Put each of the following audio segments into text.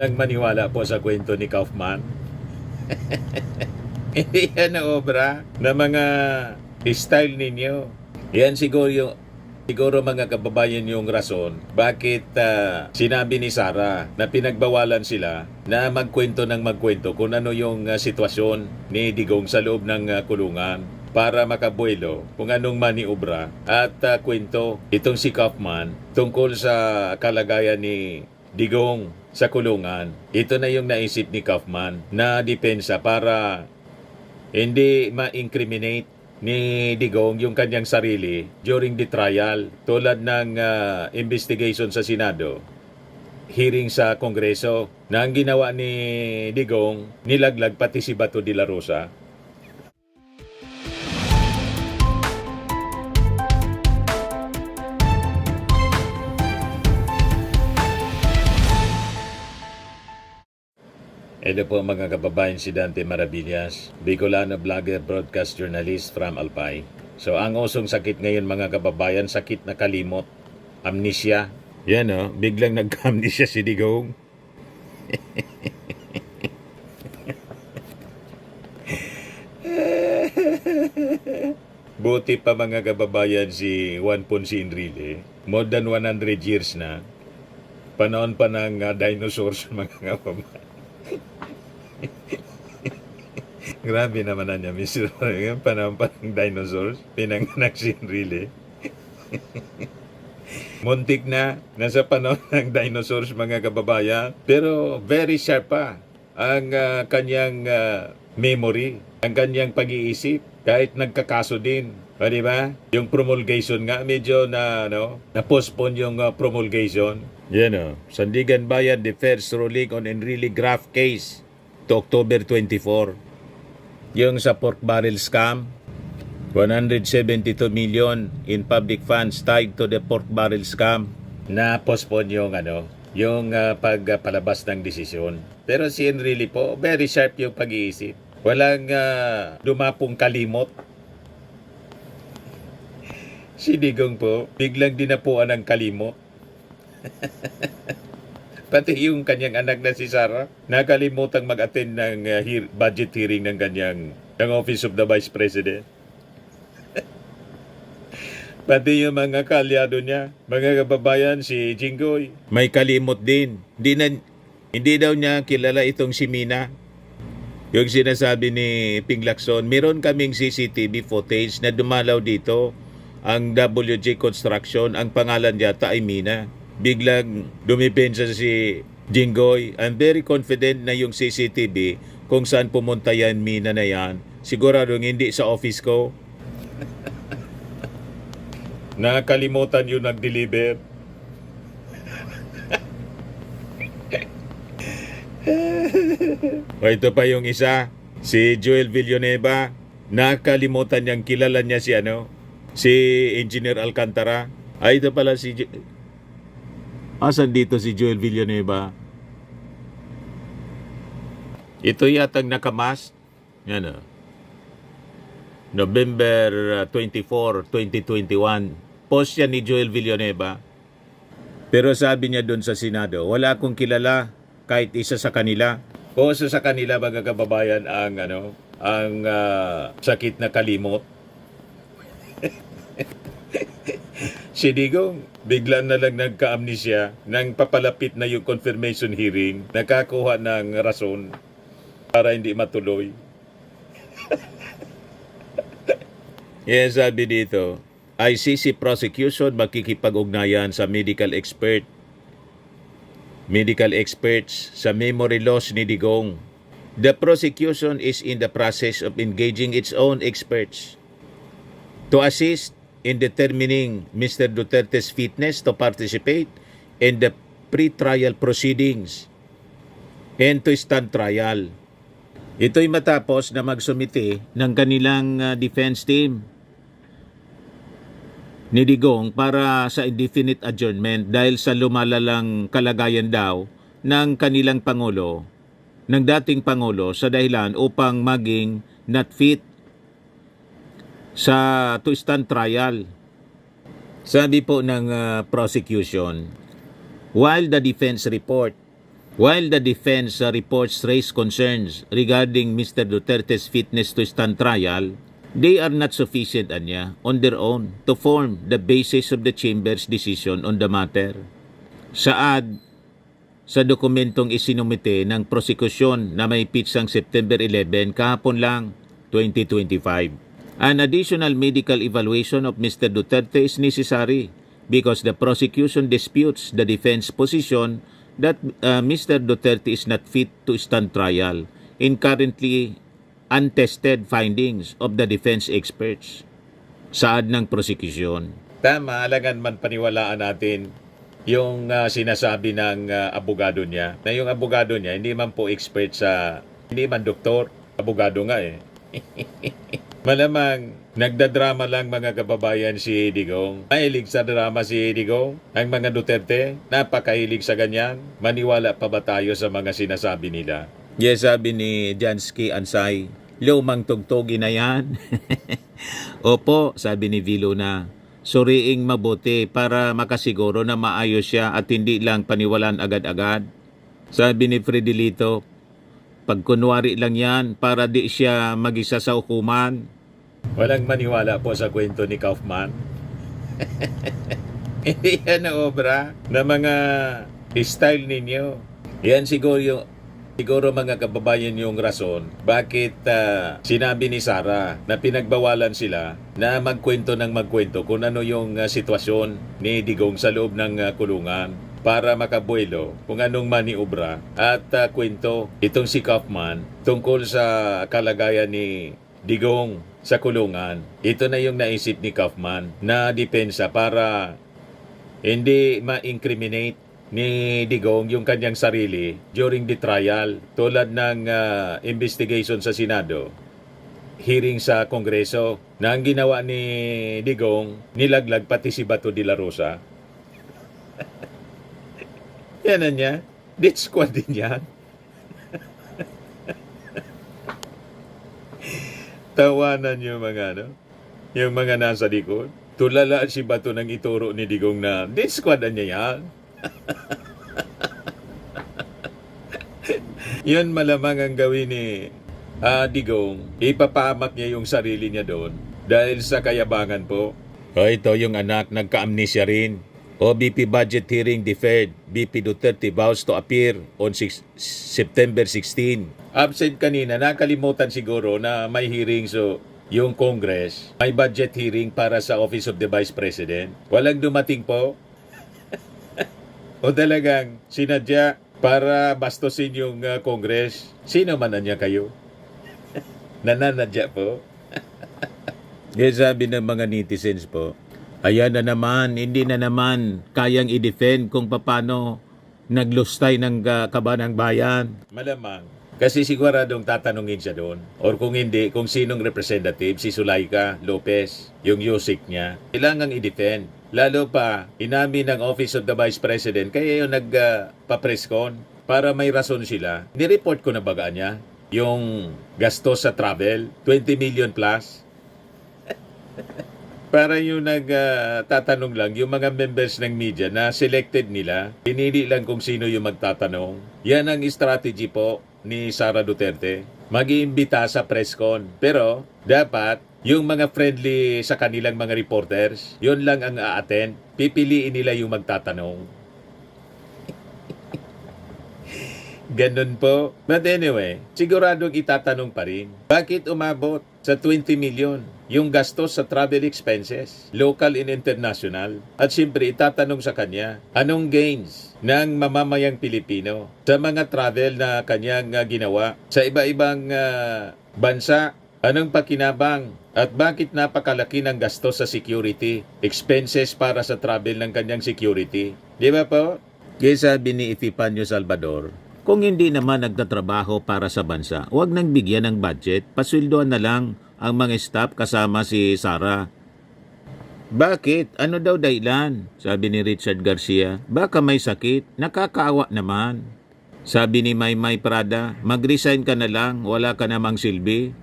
Nagmaniwala po sa kwento ni Kaufman. Hindi yan na obra na mga style ninyo. Yan siguro mga kababayan yung rason bakit sinabi ni Sara na pinagbawalan sila na magkwento ng magkwento kung ano yung sitwasyon ni Digong sa loob ng kulungan para makabuelo kung anong maniobra at kwento itong si Kaufman tungkol sa kalagayan ni Digong sa kulungan. Ito na yung naisip ni Kaufman na depensa para hindi ma-incriminate ni Digong yung kanyang sarili during the trial tulad ng investigation sa Senado, hearing sa Kongreso na ang ginawa ni Digong, nilaglag pati si Bato de la Rosa. Ito po mga kababayan, si Dante Maravillas, Bicolano vlogger, broadcast journalist from Alpay. So ang usong sakit ngayon mga kababayan, sakit na kalimot, amnesia. Yan biglang nagka-amnesia si Digong. Buti pa mga kababayan si Juan Ponce Enrile, more than 100 years na, panahon pa ng dinosaurs mga kababayan. Grabe naman na niya, Mr. Yung panahon pa ng dinosaurs, pinanganak si Enrile. Muntik na, nasa panahon ng dinosaurs mga kababayan, pero very sharp pa ang kanyang memory, ang kanyang pag-iisip, kahit nagkakaso din. Di ba? Yung promulgation nga, medyo na-postpone yung promulgation. Yan Sandigan Bayan defers ruling on Enrile graft case to October 24. Yung sa pork barrel scam, 172 million in public funds tied to the pork barrel scam, na postpone yung pagpalabas ng desisyon. Pero si Enrile po, very sharp yung pag-iisip. Walang dumapong kalimot. Si Digong po, biglang dinapuan ng kalimot. Pati yung kanyang anak na si Sara, nakalimutang mag-attend ng budget hearing ng Office of the Vice President. Pati yung mga kalyado niya, mga kababayan, si Jinggoy, may kalimot din. Hindi daw niya kilala itong si Mina. Yung sinasabi ni Ping Lacson, meron kaming CCTV footage na dumalaw dito. Ang WJ Construction, ang pangalan yata ay Mina. Biglang dumipensa si Jinggoy. I'm very confident na yung CCTV kung saan pumunta yan, Mina na yan, siguradong hindi sa office ko. Nakalimutan yung nag-deliver. O ito pa yung isa, si Joel Villanueva. Nakalimutan niyang kilala niya si Engineer Alcantara. Ay, ito pala si asan dito si Joel Villanueva? Ito yatang nakamas. Yan November 24, 2021. Post yan ni Joel Villanueva. Pero sabi niya doon sa Senado, wala akong kilala kahit isa sa kanila. O sa kanila mga kababayan ang sakit na kalimot. Si Digong, bigla na lang nagka-amnesia nang papalapit na yung confirmation hearing, nakakuha ng rason para hindi matuloy. Yan sabi dito, ICC prosecution makikipag-ugnayan sa medical experts sa memory loss ni Digong. The prosecution is in the process of engaging its own experts to assist in determining Mr. Duterte's fitness to participate in the pre-trial proceedings and to stand trial. Ito'y matapos na magsumite ng kanilang defense team ni Digong para sa indefinite adjournment dahil sa lumalalang kalagayan daw ng kanilang Pangulo, ng dating Pangulo, sa dahilan upang maging not fit sa to stand trial. Sabi po ng prosecution, while the defense report While the defense reports raise concerns regarding Mr. Duterte's fitness to stand trial, they are not sufficient on their own to form the basis of the chamber's decision on the matter. Saad sa dokumentong isinumite ng prosekusyon na may pitsang September 11 kahapon lang, 2025. An additional medical evaluation of Mr. Duterte is necessary because the prosecution disputes the defense position that Mr. Duterte is not fit to stand trial in currently untested findings of the defense experts. Saad ng prosecution. Tama, alangan man paniwalaan natin yung sinasabi ng abogado niya. Na yung abogado niya, hindi man po expert hindi man doktor, abogado nga eh. Malamang nagdadrama lang mga kababayan si Digong. Mahilig sa drama si Digong. Ang mga Duterte, napakahilig sa ganyan. Maniwala pa ba tayo sa mga sinasabi nila? Yes, sabi ni Jansky Ansay, lumang tugtugin na yan. Opo, sabi ni Vilo na, suriing mabuti para makasiguro na maayos siya at hindi lang paniwalaan agad-agad. Sabi ni Fredelito, pagkunwari lang yan para di siya mag-isa sa hukuman. Walang maniwala po sa kwento ni Kaufman. Hindi yan na obra na mga style ninyo. Yan siguro mga kababayan yung rason bakit sinabi ni Sara na pinagbawalan sila na magkwento kung ano yung sitwasyon ni Digong sa loob ng kulungan para makabuelo kung anong maniobra at kwento itong si Kaufman tungkol sa kalagayan ni Digong sa kulungan. Ito na yung naisip ni Kaufman na depensa para hindi ma-incriminate ni Digong yung kanyang sarili during the trial tulad ng investigation sa Senado, hearing sa Kongreso na ang ginawa ni Digong, nilaglag pati si Bato de la Rosa. Yan na niya. Death squad din yan. Tawanan yung yung mga nasa likod. Tulala si Bato nang ituro ni Digong na death squad niya yan. Yun malamang ang gawin ni Digong. Ipapahamak niya yung sarili niya doon dahil sa kayabangan po. O ito yung anak, nagka-amnesia rin. OBP budget hearing deferred. BP Duterte vows to appear on September 16. Absent kanina, nakalimutan siguro na may hearing yung Congress. May budget hearing para sa Office of the Vice President. Walang dumating po. O talagang sinadya para bastusin yung Congress. Sino man niya kayo? Nananadya po. Kaya sabi ng mga netizens po, ayan na naman, hindi na naman kayang i-defend kung paano naglustay ng kabanang bayan. Malamang. Kasi siguradong tatanungin siya doon. Or kung hindi, kung sinong representative, si Sulaika Lopez, yung yusik niya, kailangang i-defend. Lalo pa, inamin ng Office of the Vice President, kaya yung nagpa-press con, para may rason sila. Nireport ko na baga niya, yung gastos sa travel, 20 million plus. Para yung nagtatanong lang, yung mga members ng media na selected nila, pinili lang kung sino yung magtatanong. Yan ang strategy po ni Sara Duterte. Mag-iimbita sa press con. Pero, dapat, yung mga friendly sa kanilang mga reporters, yun lang ang a-attend. Pipiliin nila yung magtatanong. Ganun po. But anyway, siguradong itatanong pa rin. Bakit umabot sa 20 million yung gastos sa travel expenses, local and international? At siyempre, itatanong sa kanya, anong gains ng mamamayang Pilipino sa mga travel na kanyang ginawa sa iba-ibang bansa? Anong pakinabang at bakit napakalaki ng gastos sa security, expenses para sa travel ng kanyang security? Di ba po? Kaya sabi ni Epifanio Salvador, kung hindi naman nagtatrabaho para sa bansa, huwag nang bigyan ng budget, pasweldoan na lang ang mga staff kasama si Sara. Bakit? Ano daw dahilan? Sabi ni Richard Garcia. Baka may sakit, nakakaawa naman. Sabi ni Maymay Prada, mag-resign ka na lang, wala ka namang silbi.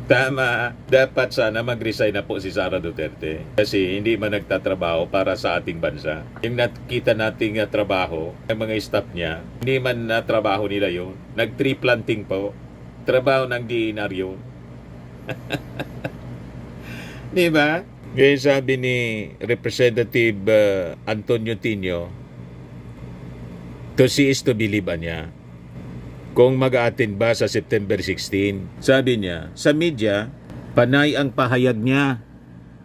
Tama, dapat sana mag-resign na po si Sara Duterte kasi hindi man nagtatrabaho para sa ating bansa. Yung nakita nating trabaho, ang mga staff niya, hindi man na trabaho nila yun. Nag-tree planting po. Trabaho ng DNR yun. Di ba? Gaya sabi ni Representative Antonio Tino, to see is to believe niya. Kung mag-a-attend ba sa September 16. Sabi niya, sa media, panay ang pahayag niya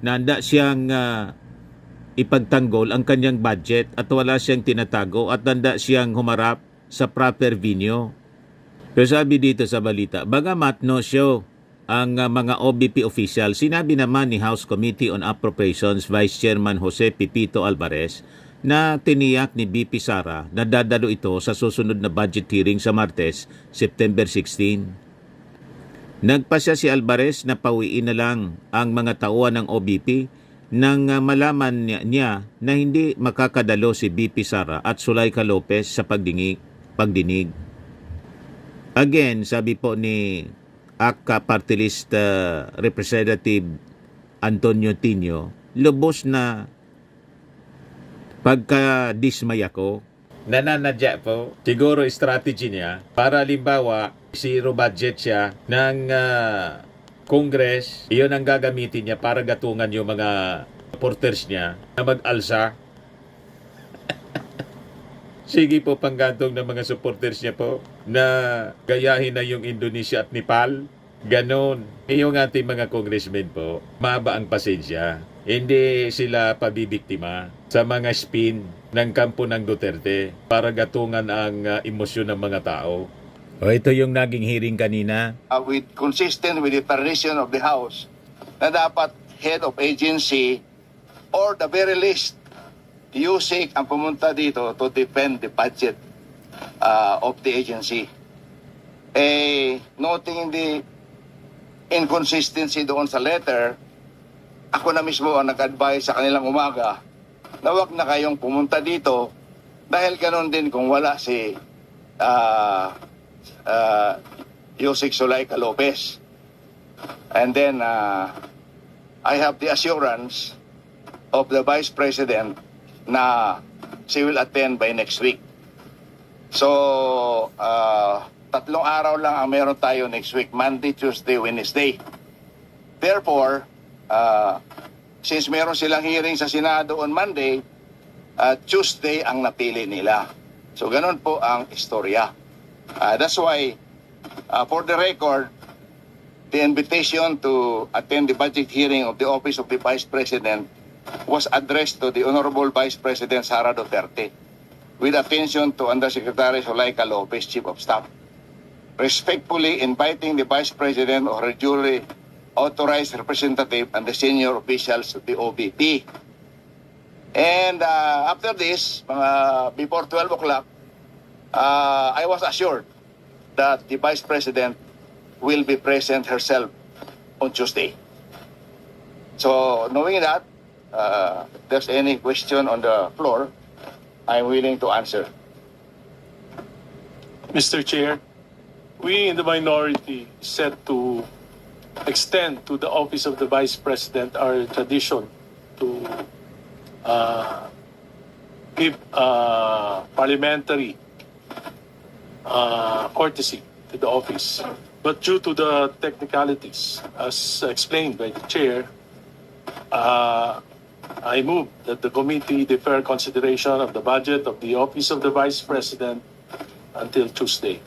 na handa siyang ipagtanggol ang kanyang budget at wala siyang tinatago at handa siyang humarap sa proper venue. Pero sabi dito sa balita, bagamat no show ang mga OBP official, sinabi naman ni House Committee on Appropriations Vice Chairman Jose Pipito Alvarez na tiniyak ni BP Sara na dadalo ito sa susunod na budget hearing sa Martes, September 16. Nagpasya si Alvarez na pawiin na lang ang mga tauhan ng OBP nang malaman niya na hindi makakadalo si BP Sara at Zuleika Lopez sa pagdinig. Again, sabi po ni ACA Party List Representative Antonio Tino, lubos na pagka-dismay ako. Nananadya po. Siguro strategy niya para limbawa zero budget siya ng Congress. Iyon ang gagamitin niya para gatungan yung mga supporters niya na mag-alsa. Sige po panggantong ng mga supporters niya po na gayahin na yung Indonesia at Nepal. Ganon. Yung ating mga congressmen po, mahaba ang pasensya. Hindi sila pabibiktima sa mga spin ng kampo ng Duterte para gatungan ang emosyon ng mga tao. O ito yung naging hearing kanina. With consistent with the tradition of the House na dapat head of agency or the very least USIC ang pumunta dito to defend the budget of the agency. Noting the inconsistency doon sa letter, ako na mismo ang nag-advise sa kanilang umaga na wag na kayong pumunta dito dahil ganoon din kung wala si Yusek Zuleika Lopez. And then I have the assurance of the Vice President na she will attend by next week. So, 3 araw lang ang meron tayo next week, Monday, Tuesday, Wednesday. Therefore, since meron silang hearing sa Senado on Monday, Tuesday ang napili nila. So, ganun po ang istorya. That's why, for the record, the invitation to attend the budget hearing of the Office of the Vice President was addressed to the Honorable Vice President Sara Duterte with attention to Undersecretary Zuleika Lopez, Chief of Staff, respectfully inviting the Vice President or her duly authorized representative and the senior officials of the OBP. And after this, before 12 o'clock, I was assured that the Vice President will be present herself on Tuesday. So, knowing that, if there's any question on the floor, I'm willing to answer. Mr. Chair, we in the minority set to extend to the office of the Vice President our tradition to give parliamentary courtesy to the office. But due to the technicalities, as explained by the Chair, I move that the committee defer consideration of the budget of the Office of the Vice President until Tuesday.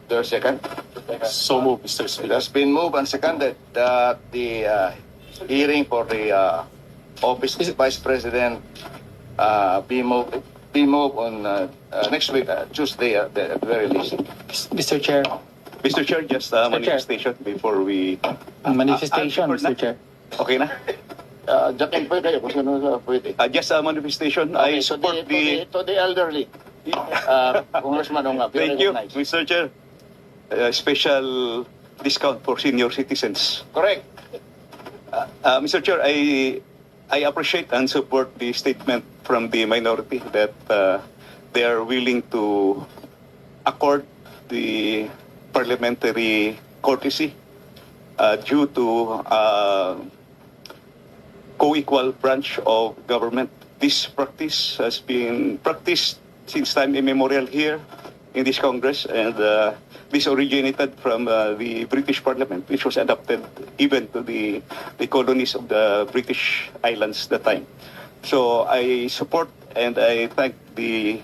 There's a second? So move, Mr. It Speaker. has been moved and seconded that the hearing for the Office of the Vice President be moved on next week, Tuesday at the very least. Mr. Chair, Mr. Chair, just a manifestation before we... manifestation, Mr. Mr. Chair. Okay na? Jack pa kayo kung sino pwede. Just a manifestation. I support To the elderly. Congressman Ong, Thank you, Mr. Chair. Special discount for senior citizens. Correct. Mr. Chair, I appreciate and support the statement from the minority that they are willing to accord the parliamentary courtesy due to co-equal branch of government. This practice has been practiced since time immemorial here in this Congress, and this originated from the British Parliament, which was adopted even to the colonies of the British Islands that time. So I support and I thank the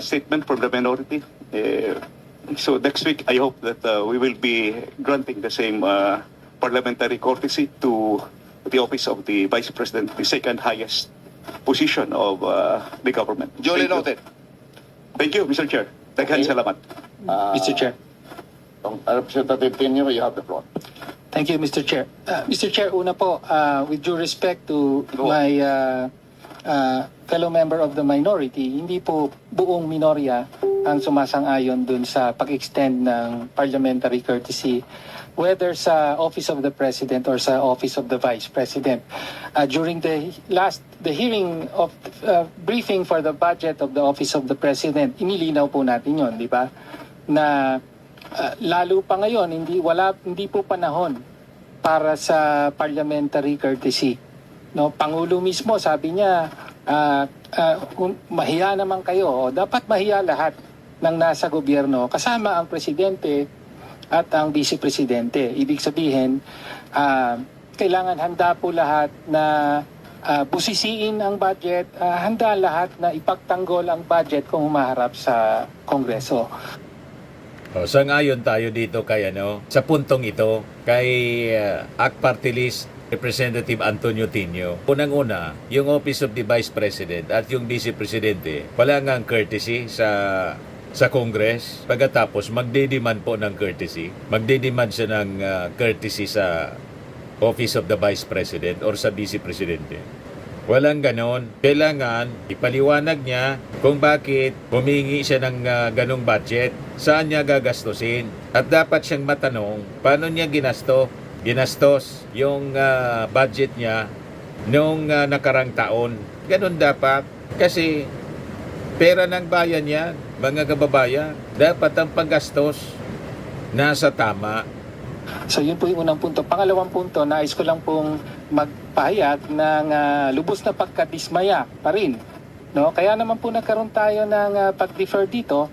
statement from the minority. So next week, I hope that we will be granting the same parliamentary courtesy to the office of the Vice President, the second highest position of the government. Duly Thank you. noted. Thank you, Mr. Chair. Daghan salamat. Mr. Chair. Representative Tenyo, you have the floor. Thank you, Mr. Chair. Mr. Chair, una po, with due respect to my fellow member of the minority, hindi po buong minorya ang sumasang-ayon dun sa pag-extend ng parliamentary courtesy, whether sa Office of the President or sa Office of the Vice President. During the hearing of briefing for the budget of the Office of the President, inilinaw po natin yon, di ba? Na lalo pa ngayon, hindi po panahon para sa parliamentary courtesy. No, Pangulo mismo sabi niya, mahiya naman kayo, dapat mahiya lahat ng nasa gobyerno, kasama ang presidente at ang vice presidente. Ibig sabihin, kailangan handa po lahat na busisiin ang budget, handa lahat na ipagtanggol ang budget kung humaharap sa Kongreso. Sangayon tayo dito kay sa puntong ito kay ACT Party List Representative Antonio Tinio. Unang-una, yung Office of the Vice President at yung Vice Presidente, wala nga ang courtesy sa Congress. Pagkatapos, magdedemand po ng courtesy. Magdedemand siya ng courtesy sa Office of the Vice President or sa Vice Presidente. Walang ganon. Kailangan ipaliwanag niya kung bakit humingi siya ng ganong budget, saan niya gagastusin. At dapat siyang matanong, paano niya ginastos yung budget niya noong nakarang taon. Ganon dapat. Kasi pera ng bayan yan, mga kababayan. Dapat ang paggastos nasa tama. So yun po yung unang punto. Pangalawang punto, nais ko lang pong magpahayag ng lubos na pagkadismaya pa rin. No? Kaya naman po nagkaroon tayo ng pag-defer dito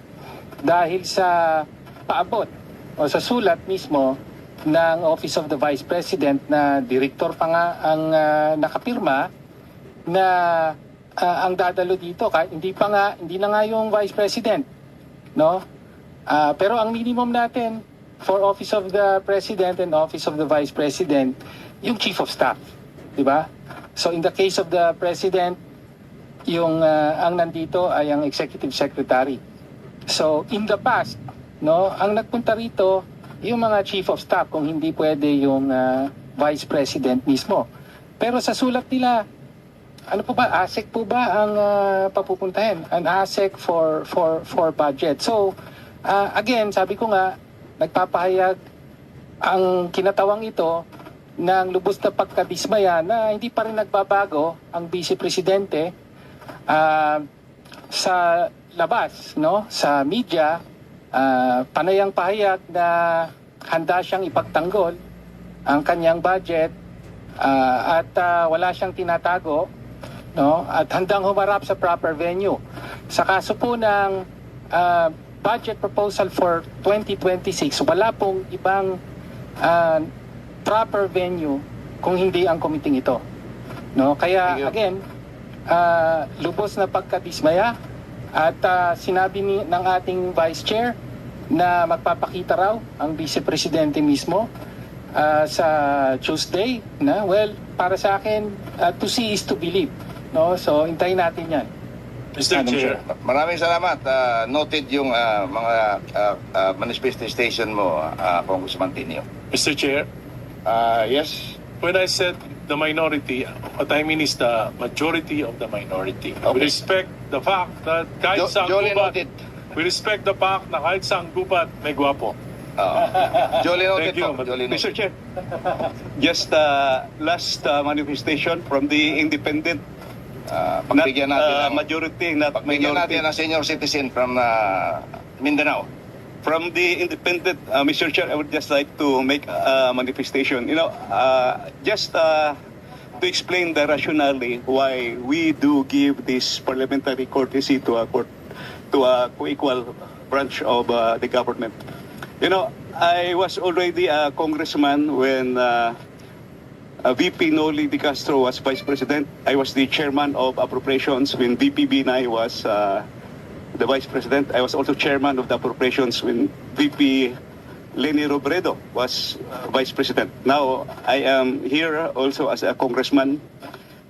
dahil sa paabot o sa sulat mismo ng Office of the Vice President na direktor pa nga ang nakapirma na ang dadalo dito, hindi na nga yung Vice President. No? Pero ang minimum natin for Office of the President and Office of the Vice President, yung Chief of Staff, di ba? So in the case of the President, yung ang nandito ay ang Executive Secretary. So in the past, no, ang nagpunta rito yung mga Chief of Staff kung hindi pwede yung Vice President mismo. Pero sa sulat nila, ano po ba, ASEC po ba ang papupuntahin? An ASEC for budget. So again, sabi ko nga, nagpapahayag ang kinatawang ito ng lubos na pagkadismaya na hindi pa rin nagbabago ang Vice Presidente sa labas, no, sa media, panayang pahayag na handa siyang ipagtanggol ang kanyang budget at wala siyang tinatago, no, at handang humarap sa proper venue. Sa kaso po ng budget proposal for 2026, wala pong ibang proper venue kung hindi ang committee ito. No? Kaya again, lubos na pagkadismaya at sinabi ng ating Vice Chair na magpapakita raw ang Vice Presidente mismo sa Tuesday. Na, well, para sa akin, to see is to believe. No? So, hintayin natin yan. Mr. Chair. Maraming salamat. Noted yung mga manifestation mo, Congressman Tenyo. Mr. Chair, Yes. when I said the minority, what I mean is the majority of the minority. We Okay. respect the fact that kahit sa Duly gubat, noted. we respect the fact na kahit sa gubat, may gwapo. Duly noted Thank you. po. Duly noted. Mr. Chair, just last manifestation from the independent, Pagbigyan natin ng majority, not pagbigyan natin minority. ng senior citizen from Mindanao. From the independent, Mr. Chair, I would just like to make a manifestation. Just to explain the rationale why we do give this parliamentary courtesy to a co-equal branch of the government. I was already a congressman when VP Noli De Castro was vice president. I was the chairman of appropriations when VP Binay was the vice president. I was also chairman of the appropriations when VP Leni Robredo was vice president. Now, I am here also as a congressman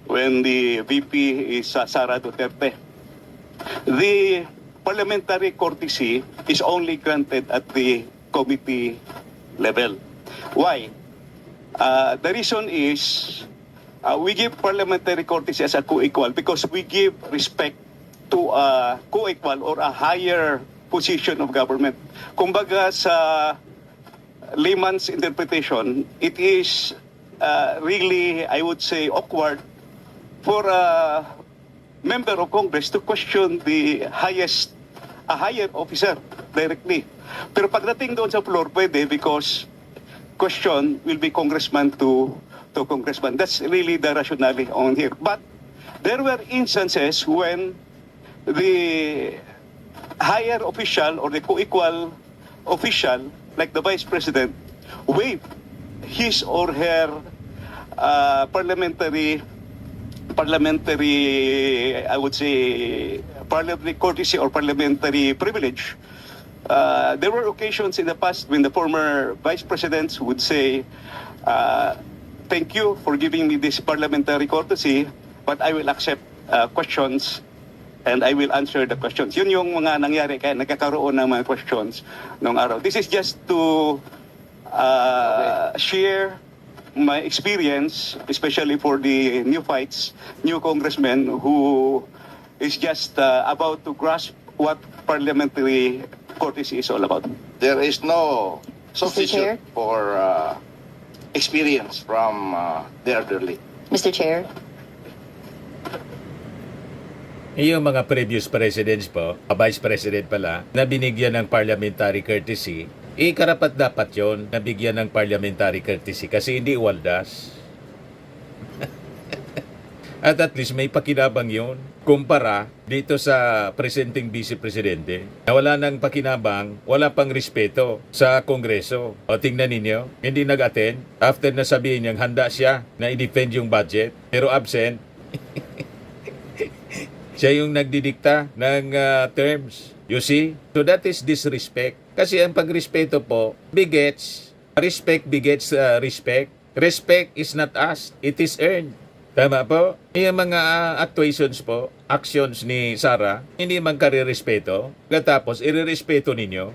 when the VP is Sara Duterte. The parliamentary courtesy is only granted at the committee level. Why? The reason is we give parliamentary courtesy as a co-equal because we give respect to a co-equal or a higher position of government. Kumbaga sa layman's interpretation, it is really, I would say, awkward for a member of Congress to question a higher officer directly. Pero pagdating doon sa floor, pwede because question will be congressman to congressman. That's really the rationale on here. But there were instances when the higher official or the co-equal official, like the vice president, waived his or her parliamentary, I would say, parliamentary courtesy or parliamentary privilege. There were occasions in the past when the former vice presidents would say, thank you for giving me this parliamentary courtesy, but I will accept questions and I will answer the questions. Yun yung mga nangyari kaya nagkakaroon ng mga questions nung araw. This is just to share my experience, especially for the new congressmen who is just about to grasp what parliamentary courtesy is all about. There is no Chair? substitute for experience from the elderly. Mr. Chair, Yung mga previous presidents po, vice president pala, na binigyan ng parliamentary courtesy, karapat dapat yon na bigyan ng parliamentary courtesy kasi hindi waldas. At least may pakinabang yon kumpara dito sa presenting vice presidente na wala nang pakinabang, wala pang respeto sa Kongreso. O tingnan ninyo, hindi nag-attend after na sabihin niyang handa siya na i-defend yung budget pero absent. Siya yung nagdidikta ng terms. You see? So that is disrespect. Kasi ang pagrespeto po begets, respect begets respect. Respect is not asked, it is earned. Tama po? Yung mga actuations po, actions ni Sara, hindi man kare-respeto, tapos irerespeto ninyo.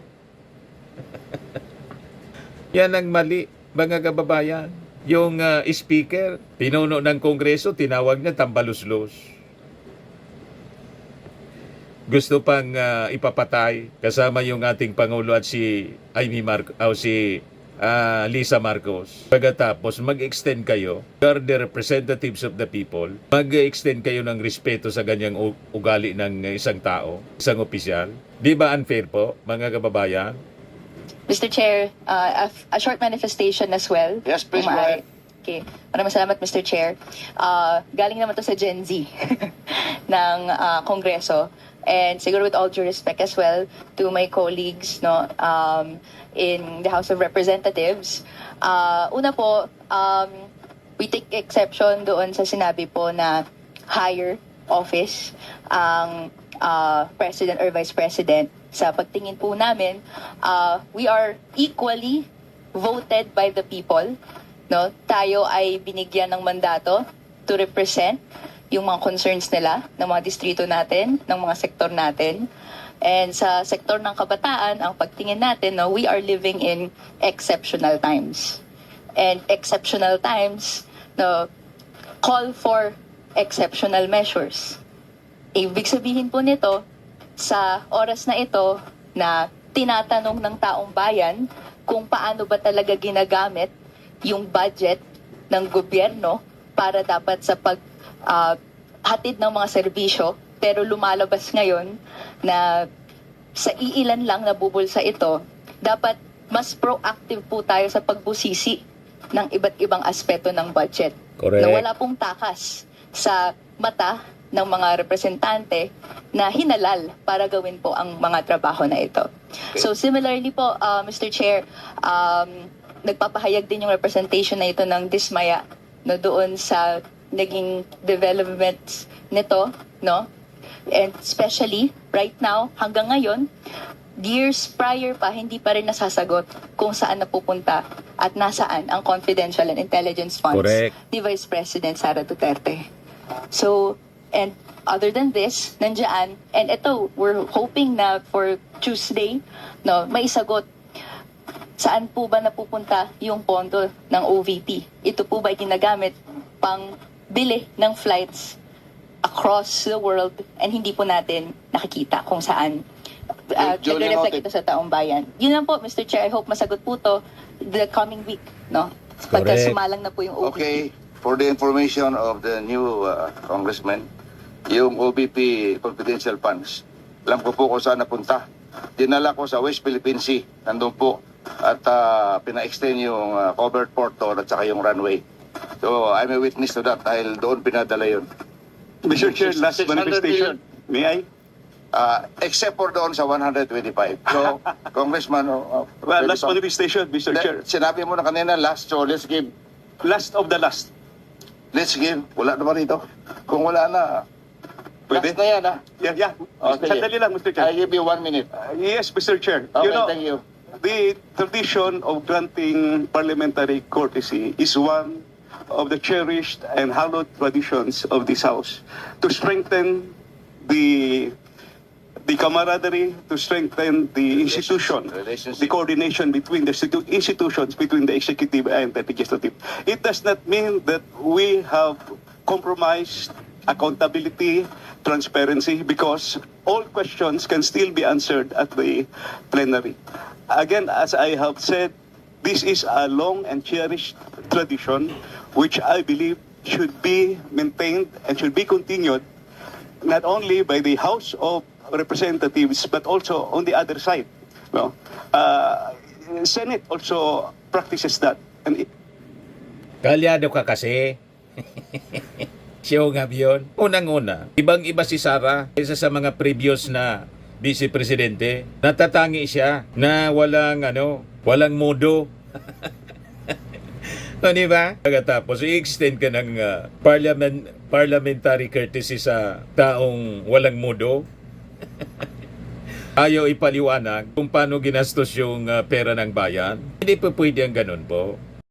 Yan ang mali, mga kababayan. Yung speaker, pinuno ng Kongreso, tinawag niya tambaluslos. Gusto pang ipapatay kasama yung ating Pangulo at si Lisa Marcos. Pagkatapos mag-extend kayo, you are the representatives of the people, mag-extend kayo ng respeto sa ganyang ugali ng isang tao, isang opisyal. Di ba unfair po, mga kababayan? Mr. Chair, a short manifestation as well. Yes, please, Kung go ahead. Okay. Maraming salamat, Mr. Chair. Galing naman to sa Gen Z ng Kongreso. And siguro with all due respect as well to my colleagues in the House of Representatives. Una po, we take exception doon sa sinabi po na higher office ang President or Vice President. Sa pagtingin po namin, we are equally voted by the people. Tayo ay binigyan ng mandato to represent yung mga concerns nila, ng mga distrito natin, ng mga sektor natin. And sa sektor ng kabataan, ang pagtingin natin, we are living in exceptional times. And exceptional times call for exceptional measures. Ibig sabihin po nito, sa oras na ito na tinatanong ng taong bayan kung paano ba talaga ginagamit yung budget ng gobyerno para dapat sa hatid ng mga serbisyo, pero lumalabas ngayon na sa iilan lang nabubulsa ito, dapat mas proactive po tayo sa pagbusisi ng iba't ibang aspeto ng budget. Correct. Na wala pong takas sa mata ng mga representante na hinalal para gawin po ang mga trabaho na ito. So similarly po, Mr. Chair, nagpapahayag din yung representation na ito ng dismaya no, doon sa naging developments nito, no? And especially right now, hanggang ngayon, years prior pa, hindi pa rin nasasagot kung saan napupunta at nasaan ang confidential and intelligence funds Correct. ni Vice President Sara Duterte. So, and other than this, nandiyan, and ito, we're hoping na for Tuesday, no, may sagot saan po ba napupunta yung pondo ng OVP. Ito po ba ginagamit pang bili ng flights across the world and hindi po natin nakikita kung saan Duly nagre-reflect noted. ito sa taong bayan. Yun lang po, Mr. Chair. I hope masagot po to the coming week, no? Pagka Correct. sumalang na po yung OVP. Okay, for the information of the new congressman, yung OBP confidential funds, alam ko po kung saan napunta. Dinala ko sa West Philippine Sea, nandun po, at pina-extend yung covered port doon at saka yung runway. So I'm a witness to that dahil doon pinadala yun. Mr. Chair, last 600 manifestation. May I? Except for doon sa 125. So, Congressman, Well, pwede last pa. manifestation, Mr. Chair. Sinabi mo na kanina last, so let's give. Last of the last. Let's give. Wala naman rito. Kung wala na, Pwede? last na yan, ha? Yeah. Oh, sige. Sandali lang, Mr. I Chair. give you 1 minute. Yes, Mr. Chair. Okay, You know, thank you. the tradition of granting parliamentary courtesy is one of the cherished and hallowed traditions of this House to strengthen the camaraderie, to strengthen the institution, Relationship. the coordination between the institutions, between the executive and the legislative. It does not mean that we have compromised accountability, transparency, because all questions can still be answered at the plenary. Again, as I have said, this is a long and cherished tradition which I believe should be maintained and should be continued not only by the House of Representatives but also on the other side. No? Senate also practices that. And Kalyado ka kasi. Siya nga yun. Unang-una, ibang-iba si Sara kaysa sa mga previous na Vice Presidente. Natatangi siya na walang modo. O, di ba? Pagkatapos, i-extend ka ng parliamentary courtesy sa taong walang modo. Ayaw ipaliwanag kung paano ginastos yung pera ng bayan. Hindi po pwede ang ganun po.